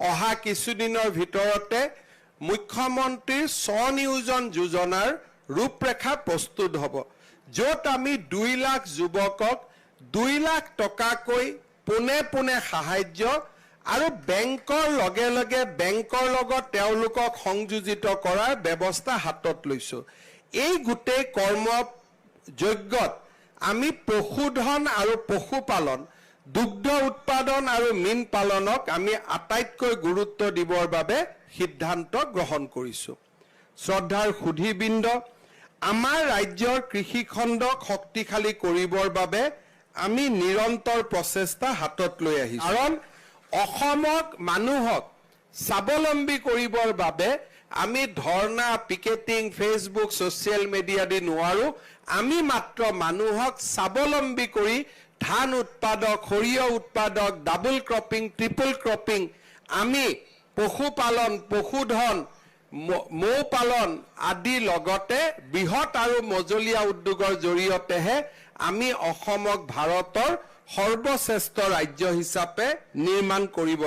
অহা কিছুদিনৰ ভিতৰতে মুখ্যমন্ত্ৰীৰ স্বনিয়োজন যোজনাৰ ৰূপৰেখা প্ৰস্তুত হ'ব, য'ত আমি 2 লাখ যুৱকক 2 লাখ টকাকৈ পোনে পোনে সাহায্য আৰু বেংকৰ লগে লগে বেংকৰ লগত তেওঁলোকক সংযোজিত কৰাৰ ব্যৱস্থা হাতত লৈছোঁ। এই গোটেই কৰ্মযজ্ঞত আমি পশুধন আৰু পশুপালন, দুগ্ধ উৎপাদন আৰু মীন পালনক আমি আটাইতকৈ গুৰুত্ব দিবৰ বাবে সিদ্ধান্ত গ্ৰহণ কৰিছোঁ। শ্ৰদ্ধাৰ সুধীবৃন্দ, আমাৰ ৰাজ্যৰ কৃষিখণ্ডক শক্তিশালী কৰিবৰ বাবে আমি নিৰন্তৰ প্ৰচেষ্টা হাতত লৈ আহিছোঁ। কাৰণ অসমক মানুহক স্বাৱলম্বী কৰিবৰ বাবে আমি ধৰ্ণা, পিকেটিং, ফেচবুক, ছ'চিয়েল মিডিয়া দি নোৱাৰোঁ। আমি মাত্ৰ মানুহক স্বাৱলম্বী কৰি ধান উৎপাদক, সৰিয়হ উৎপাদক, ডাবল ক্ৰপিং, ট্ৰিপল ক্ৰপিং, আমি পশুপালন, পশুধন, মৌ পালন আদি লগতে বৃহৎ আৰু মজলীয়া উদ্যোগৰ জৰিয়তেহে আমি অসমক ভাৰতৰ সৰ্বশ্ৰেষ্ঠ ৰাজ্য হিচাপে নিৰ্মাণ কৰিব